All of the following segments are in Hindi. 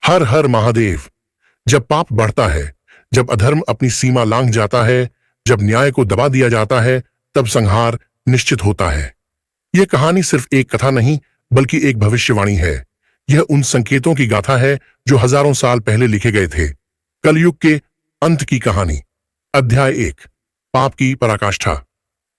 हर हर महादेव। जब पाप बढ़ता है, जब अधर्म अपनी सीमा लांघ जाता है, जब न्याय को दबा दिया जाता है, तब संहार निश्चित होता है। यह कहानी सिर्फ एक कथा नहीं, बल्कि एक भविष्यवाणी है। यह उन संकेतों की गाथा है जो हजारों साल पहले लिखे गए थे। कलयुग के अंत की कहानी। अध्याय 1। पाप की पराकाष्ठा।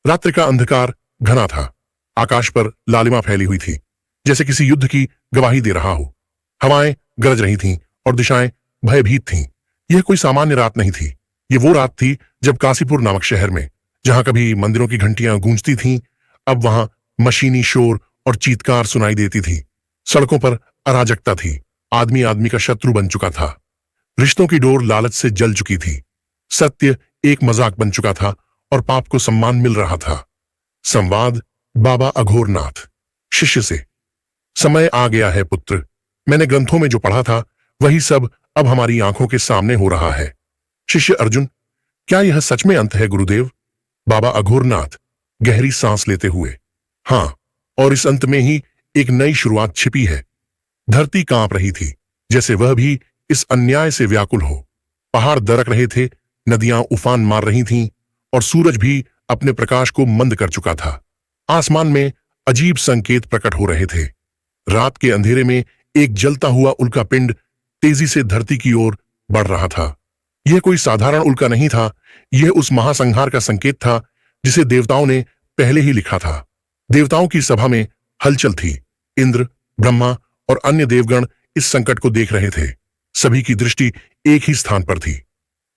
रात्रि का अंधकार घना था। आकाश पर लालिमा फैली हुई थी, जैसे किसी युद्ध की गवाही दे रहा हो। हवाएं गरज रही थीं और दिशाएं भयभीत थीं। यह कोई सामान्य रात नहीं थी। यह वो रात थी जब काशीपुर नामक शहर में, जहां कभी मंदिरों की घंटियां गूंजती थीं, अब वहां मशीनी शोर और चीत्कार सुनाई देती थी। सड़कों पर अराजकता थी। आदमी आदमी का शत्रु बन चुका था। रिश्तों की डोर लालच से जल चुकी थी। सत्य एक मजाक बन चुका था और पाप को सम्मान मिल रहा था। संवाद बाबा अघोरनाथ शिष्य से। समय आ गया है पुत्र। मैंने ग्रंथों में जो पढ़ा था वही सब अब हमारी आंखों के सामने हो रहा है। शिष्य अर्जुन, क्या यह सच में अंत है गुरुदेव? बाबा अघोरनाथ गहरी सांस लेते हुए, हां, और इस अंत में ही एक नई शुरुआत छिपी है। धरती कांप रही थी, जैसे वह भी इस अन्याय से व्याकुल हो। पहाड़ दरक रहे थे, नदियां उफान मार रही थीं और सूरज भी अपने प्रकाश को मंद कर चुका था। आसमान में अजीब संकेत प्रकट हो रहे थे। रात के अंधेरे में एक जलता हुआ उल्का पिंड तेजी से धरती की ओर बढ़ रहा था। यह कोई साधारण उल्का नहीं था। यह उस महासंहार का संकेत था जिसे देवताओं ने पहले ही लिखा था। देवताओं की सभा में हलचल थी। इंद्र, ब्रह्मा और अन्य देवगण इस संकट को देख रहे थे। सभी की दृष्टि एक ही स्थान पर थी,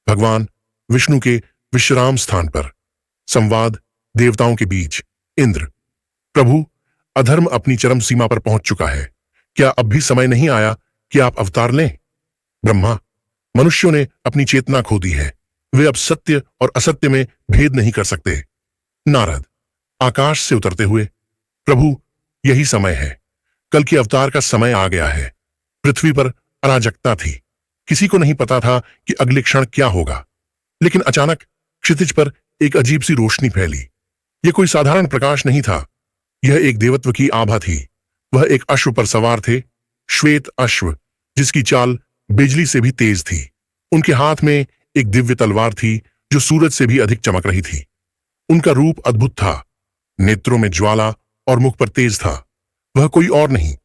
भगवान विष्णु के विश्राम स्थान पर। संवाद देवताओं के बीच। इंद्र, प्रभु, अधर्म अपनी चरम सीमा पर पहुंच चुका है। क्या अब भी समय नहीं आया कि आप अवतार लें? ब्रह्मा, मनुष्यों ने अपनी चेतना खो दी है। वे अब सत्य और असत्य में भेद नहीं कर सकते। नारद, आकाश से उतरते हुए, प्रभु, यही समय है। कल के अवतार का समय आ गया है। पृथ्वी पर अराजकता थी। किसी को नहीं पता था कि अगले क्षण क्या होगा। लेकिन अचानक क्षितिज पर एक अजीब सी रोशनी फैली। यह कोई साधारण प्रकाश नहीं था। यह एक देवत्व की आभा थी। वह एक अश्व पर सवार थे, श्वेत अश्व, जिसकी चाल बिजली से भी तेज थी। उनके हाथ में एक दिव्य तलवार थी जो सूरज से भी अधिक चमक रही थी। उनका रूप अद्भुत था। नेत्रों में ज्वाला और मुख पर तेज था। वह कोई और नहीं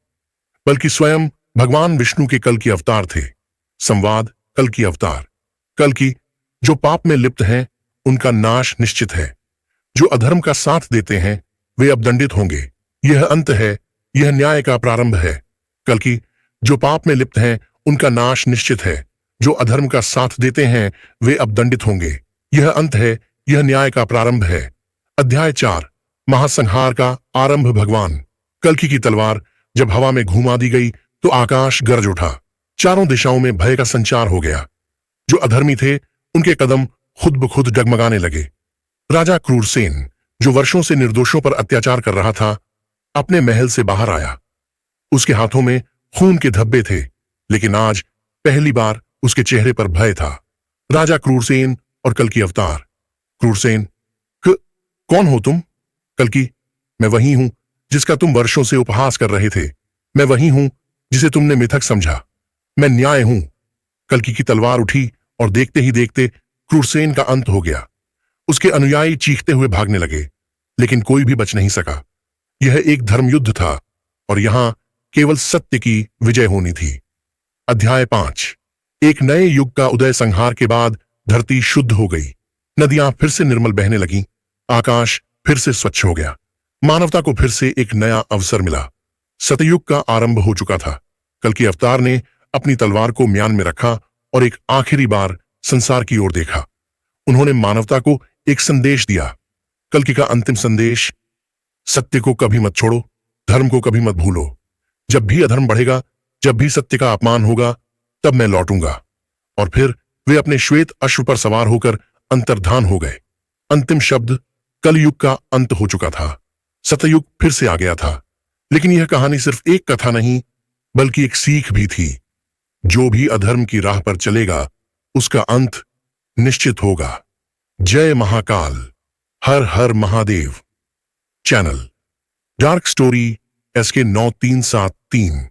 बल्कि स्वयं भगवान विष्णु के कल के अवतार थे। संवाद कल की अवतार। कल की, जो पाप में लिप्त हैं, उनका नाश निश्चित है। जो अधर्म का साथ देते हैं वे अब दंडित होंगे। यह अंत है, यह न्याय का प्रारंभ है। कल की, जो पाप में लिप्त हैं, उनका नाश निश्चित है। जो अधर्म का साथ देते हैं वे अब दंडित होंगे। यह अंत है, यह न्याय का प्रारंभ है। अध्याय 4। महासंहार का आरंभ। भगवान कल्कि की तलवार जब हवा में घुमा दी गई तो आकाश गरज उठा। चारों दिशाओं में भय का संचार हो गया। जो अधर्मी थे उनके कदम खुद ब खुद डगमगाने लगे। राजा क्रूरसेन, जो वर्षों से निर्दोषों पर अत्याचार कर रहा था, अपने महल से बाहर आया। उसके हाथों में खून के धब्बे थे, लेकिन आज पहली बार उसके चेहरे पर भय था। राजा क्रूरसेन और कल्कि अवतार। क्रूरसेन, कौन हो तुम? कल्कि, मैं वही हूं जिसका तुम वर्षों से उपहास कर रहे थे। मैं वही हूं जिसे तुमने मिथक समझा। मैं न्याय हूं। कल्कि की तलवार उठी और देखते ही देखते क्रूरसेन का अंत हो गया। उसके अनुयायी चीखते हुए भागने लगे, लेकिन कोई भी बच नहीं सका। यह एक धर्मयुद्ध था और यहां केवल सत्य की विजय होनी थी। अध्याय 5। एक नए युग का उदय। संहार के बाद धरती शुद्ध हो गई। नदियां फिर से निर्मल बहने लगीं। आकाश फिर से स्वच्छ हो गया। मानवता को फिर से एक नया अवसर मिला। सतयुग का आरंभ हो चुका था। कल्कि अवतार ने अपनी तलवार को म्यान में रखा और एक आखिरी बार संसार की ओर देखा। उन्होंने मानवता को एक संदेश दिया। कल्कि का अंतिम संदेश, सत्य को कभी मत छोड़ो, धर्म को कभी मत भूलो। जब भी अधर्म बढ़ेगा, जब भी सत्य का अपमान होगा, तब मैं लौटूंगा। और फिर वे अपने श्वेत अश्व पर सवार होकर अंतर्धान हो गए। अंतिम शब्द, कलयुग का अंत हो चुका था। सतयुग फिर से आ गया था। लेकिन यह कहानी सिर्फ एक कथा नहीं, बल्कि एक सीख भी थी। जो भी अधर्म की राह पर चलेगा, उसका अंत निश्चित होगा। जय महाकाल। हर हर Mahadev. Channel dark story SK 9373।